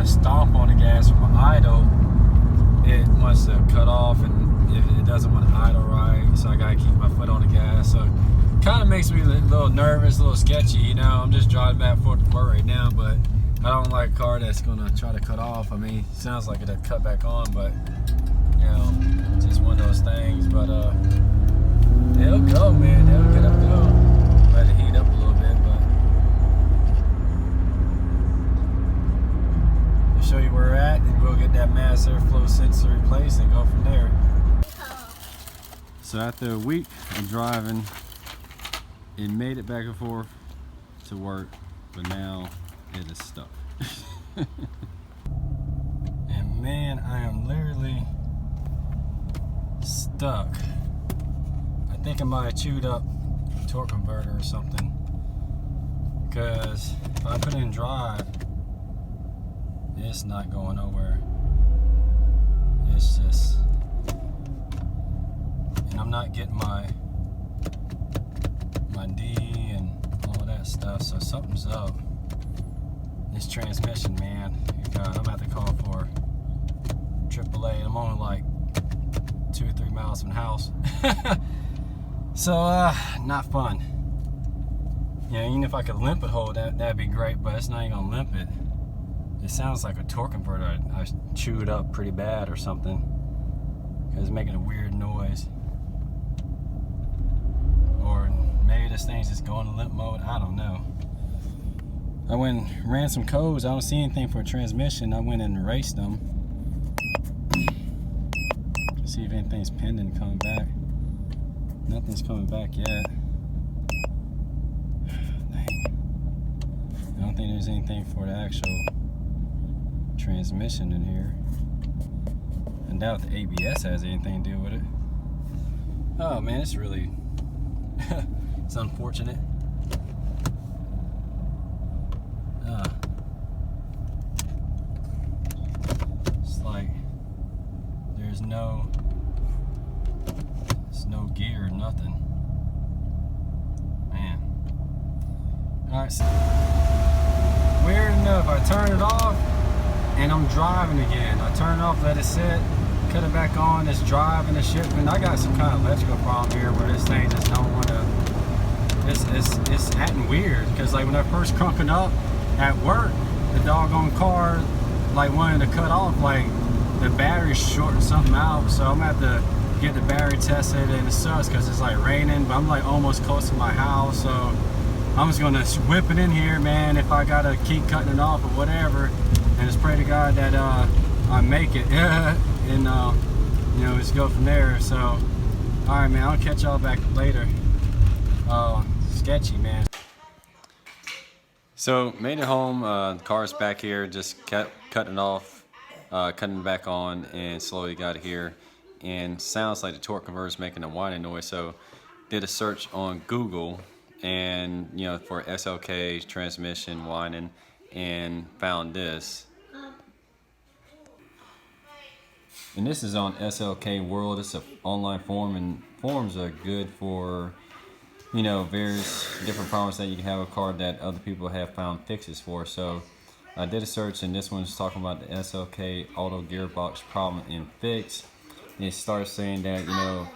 stomp on the gas from an idle, it wants to cut off and it doesn't want to idle right, so I gotta keep my foot on the gas. So it kind of makes me a little nervous, a little sketchy, you know. I'm just driving back and forth to work right now, but I don't like a car that's gonna try to cut off. I mean, it sounds like it'll cut back on, but you know, it's just one of those things. But it'll go, man. It'll get up, go. Let it heat up a little bit, but I'll show you where we're at, and we'll get that mass airflow sensor replaced and go from there. So after a week of driving, it made it back and forth to work, but now it is stuck. And man, I am literally stuck. I think I might have chewed up a torque converter or something, because if I put it in drive, it's not going nowhere. It's just, and I'm not getting my D and all that stuff, so something's up. This transmission, man, I'm gonna have to call for AAA. I'm only like 2 or 3 miles from the house. So not fun. You know, even if I could limp it hold, that'd be great, but it's not even gonna limp it. It sounds like a torque converter I chewed up pretty bad or something, because it's making a weird noise. Or maybe this thing's just going to limp mode, I don't know. I went and ran some codes. I don't see anything for a transmission. I went and erased them. See if anything's pending coming back. Nothing's coming back yet. Dang. I don't think there's anything for the actual transmission in here. I doubt the ABS has anything to do with it. Oh man, it's really it's unfortunate. It's like there's no gear, nothing. Man. Alright, so weird enough, I turn it off and I'm driving again. I turn it off, let it sit, cut it back on, it's driving the shit. And I got some kind of electrical problem here where this thing just don't want to, it's acting weird. Because like when I first crunk it up at work, the doggone car like wanted to cut off, like the battery's shorting something out, so I'm gonna have to get the battery tested, and it sucks because it's like raining, but I'm like almost close to my house, so I'm just gonna whip it in here, man, if I gotta keep cutting it off or whatever, and just pray to God that I make it. And you know, just go from there. So alright, man, I'll catch y'all back later. Sketchy, man. So made it home. The car's back here, just cutting it off, cutting it back on, and slowly got it here. And sounds like the torque converter is making a whining noise. So did a search on Google, and you know, for SLK transmission whining, and found this. And this is on SLK World. It's an online forum, and forums are good for, you know, various different problems that you can have with a car that other people have found fixes for. So I did a search, and this one's talking about the SLK auto gearbox problem and fix. And it starts saying that, you know,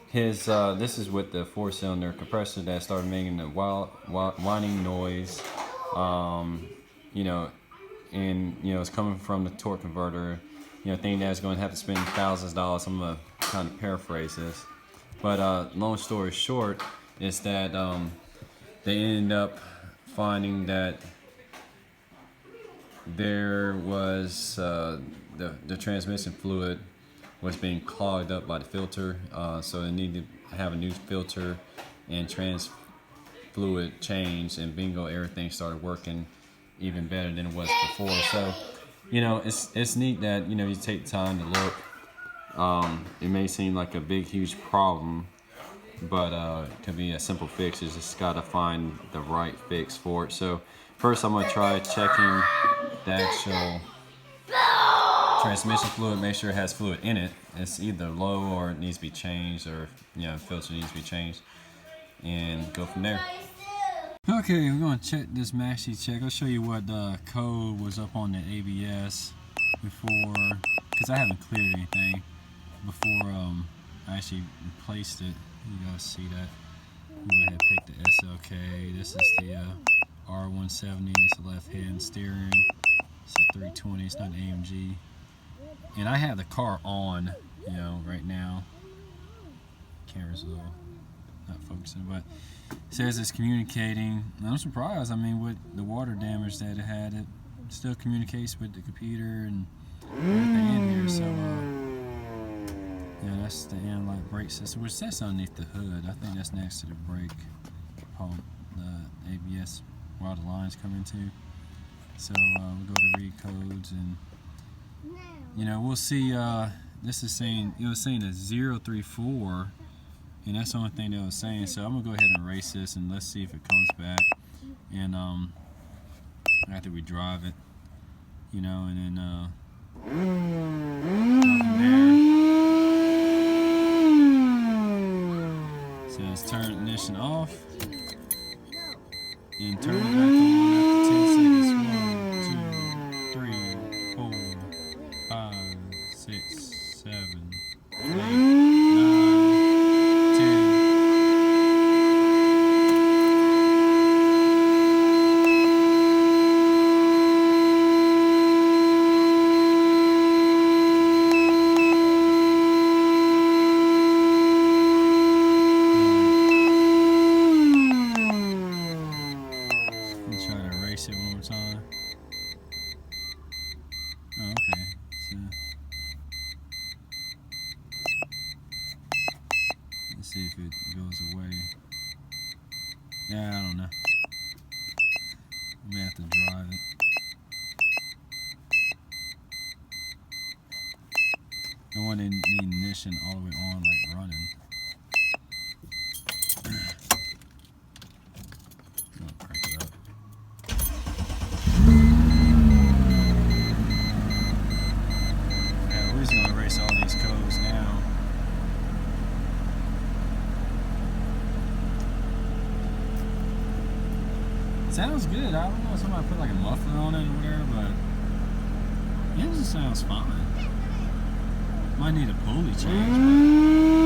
his this is with the 4-cylinder compressor that started making the whining noise, you know, and you know, it's coming from the torque converter. You know, thinking that it's going to have to spend thousands of dollars. I'm gonna kind of paraphrase this, but long story short is that they ended up finding that there was the transmission fluid was being clogged up by the filter, so they needed to have a new filter and trans fluid change, and bingo, everything started working even better than it was before. So you know, it's neat that, you know, you take time to look. It may seem like a big huge problem, but it could be a simple fix. You just gotta find the right fix for it. So first I'm gonna try checking the actual transmission fluid, make sure it has fluid in it. It's either low or it needs to be changed, or you know, filter needs to be changed, and go from there. Okay, we're gonna check this maxi check. I'll show you what code was up on the ABS before, because I haven't cleared anything before I actually replaced it. You guys see that? Go ahead and pick the SLK. This is the R170. It's the left hand steering. It's a 320. It's not AMG. And I have the car on, you know, right now. Camera's a little not focusing, but it says it's communicating. I'm surprised. I mean, with the water damage that it had, it still communicates with the computer and everything in here. So, yeah, that's the analog brake system, which that's underneath the hood. I think that's next to the brake pump, the ABS, where all the lines come into. So we'll go to read codes, and you know, we'll see. This is saying, it was saying a 034. And that's the only thing that was saying. So I'm gonna go ahead and erase this, and let's see if it comes back. And after we drive it, you know, and then go from there. So let's turn ignition off and turn it back on after 10 seconds. 1, 2, 3, 4, 5, 6, 7, 8. It one more time. Oh, okay. So let's see if it goes away. Yeah, I don't know. I may have to drive it. I want the ignition all the way on, like running. I'll crank it up. We're just gonna erase all these codes now. Sounds good. I don't know if somebody put like a muffler on it or whatever, but it just sounds fine. Might need a pulley change.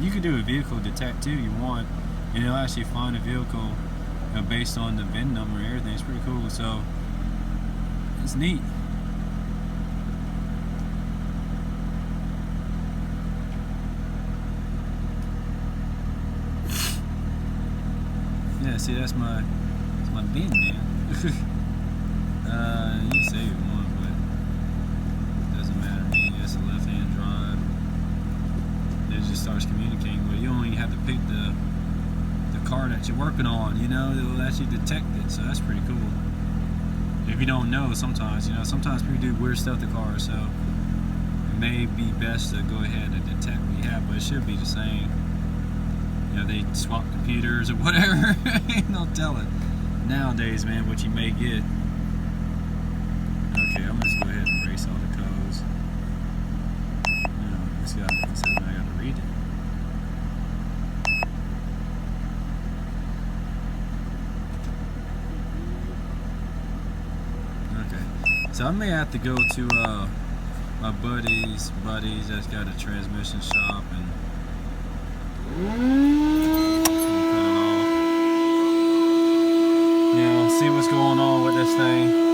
You can do a vehicle detect too, you want, and it'll actually find a vehicle based on the VIN number and everything. It's pretty cool, so it's neat. Yeah, see, that's my VIN, man. You can say you want, but it doesn't matter to me. It's a left-hand drive. It just starts communicating with you. Only have to pick the car that you're working on, you know, it'll actually detect it, so that's pretty cool. If you don't know, sometimes, you know, sometimes people do weird stuff to cars, so it may be best to go ahead and detect what you have, but it should be the same. You know, they swap computers or whatever. Don't tell it. Nowadays, man, what you may get. Okay, I'm just go ahead and erase all the codes. You know, this guy said I gotta read it. Okay, so I may have to go to my buddies that's got a transmission shop and cut it off. You know, see what's going on with this thing.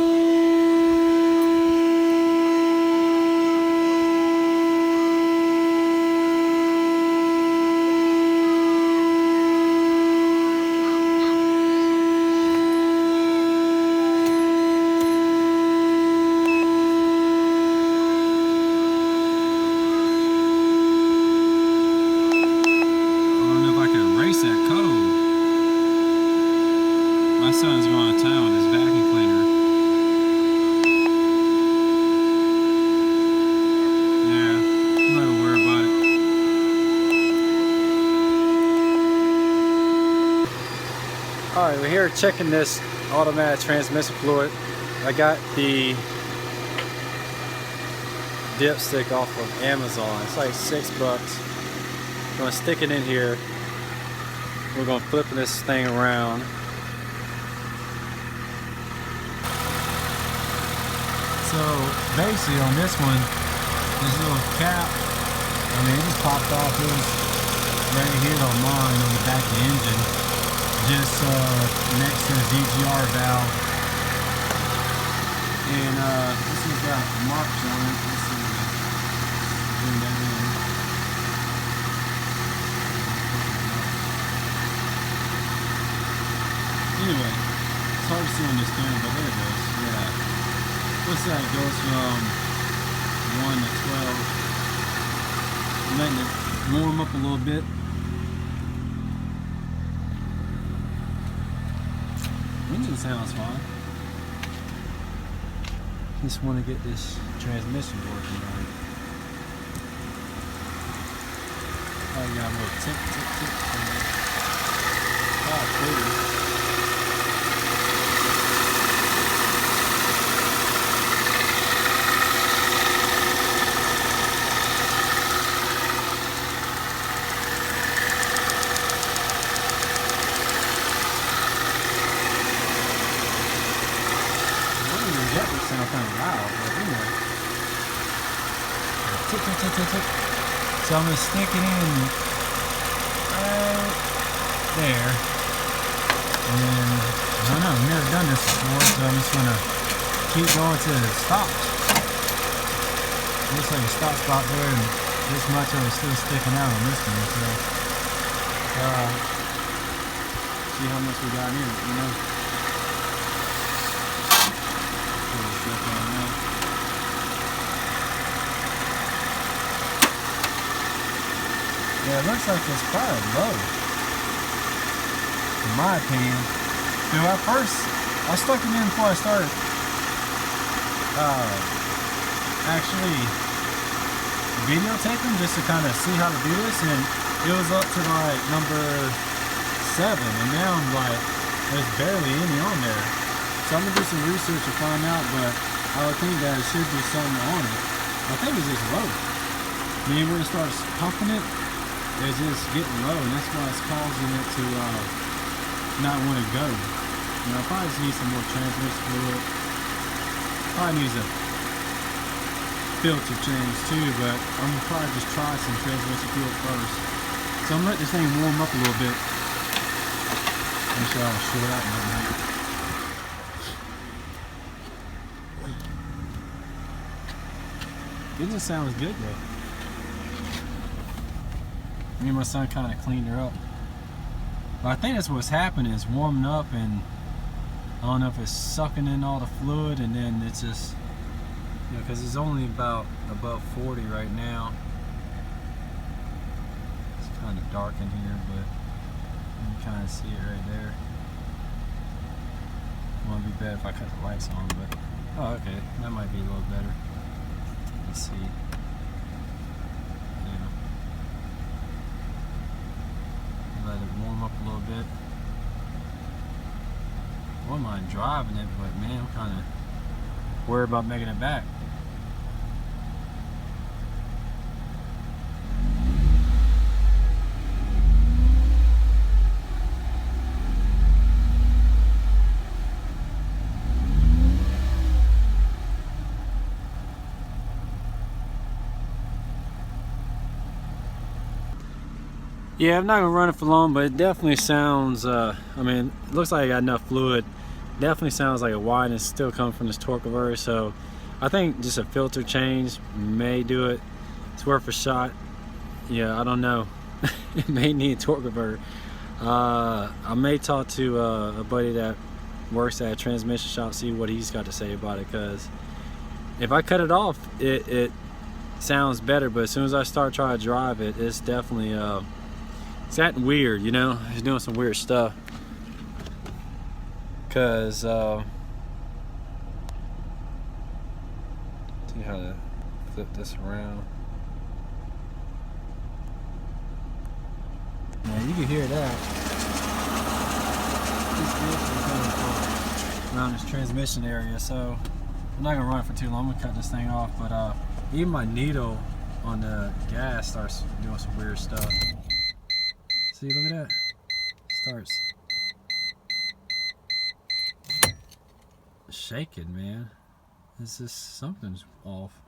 son's going to town with his vacuum cleaner. Yeah, I'm not gonna worry about it. Alright, we're here checking this automatic transmission fluid. I got the dipstick off of Amazon. It's like $6. I'm gonna stick it in here. We're gonna flip this thing around. So basically on this one, this little cap, I mean it just popped off. It was right here on mine on the back of the engine, just next to the DGR valve. And this has got marks on it. Let's see if I zoom that in. Anyway, it's hard to see on this camera, but there it goes. Yeah. What's that? It goes from 1 to 12. I'm letting it warm up a little bit. Engine sounds fine. Just want to get this transmission working right. Oh, you got a little tick, tick, tick. Oh, pretty. That would sound kind of loud, but anyway. Tick, tick, tick, tick, tick. So I'm going to stick it in right there. And then, I don't know, I've never done this before, so I'm just going to keep going till it stops. Looks like a stop spot there, and this much of it is still sticking out on this one. So, see how much we got in it, you know? Yeah, it looks like it's probably low, in my opinion. So at first, I stuck it in before I started actually videotaping, just to kind of see how to do this, and it was up to like number 7, and now I'm like, there's barely any on there. So I'm gonna do some research to find out, but I would think that it should be something on it. I think it's just low. I mean, when it starts pumping it, it's just getting low, and that's why it's causing it to not want to go. You know, probably just need some more transmission fluid. Probably needs a filter change too, but I'm gonna probably just try some transmission fluid first. So I'm gonna let this thing warm up a little bit. Make sure I'll short out in a minute. It just sounds good though. Me and my son kind of cleaned her up. But I think that's what's happening, is warming up, and I don't know if it's sucking in all the fluid, and then it's just, you know, because it's only about above 40 right now. It's kind of dark in here, but you can kind of see it right there. It wouldn't be bad if I cut the lights on, but oh, okay, that might be a little better. Let's see. Let it warm up a little bit. I wouldn't mind driving it, but man, I'm kind of worried about making it back. Yeah, I'm not gonna run it for long, but it definitely sounds, I mean, it looks like I got enough fluid. Definitely sounds like a wide, and it's still coming from this torque converter, so I think just a filter change may do it. It's worth a shot. Yeah, I don't know. It may need a torque converter. I may talk to a buddy that works at a transmission shop, see what he's got to say about it, because if I cut it off, it sounds better, but as soon as I start trying to drive it, it's definitely it's acting weird, you know. It's doing some weird stuff. Cause see how to flip this around. Yeah, you can hear that. Around this transmission area, so I'm not gonna run it for too long. I'm gonna cut this thing off, but even my needle on the gas starts doing some weird stuff. See, look at that. Starts shaking, man. It's just something's off.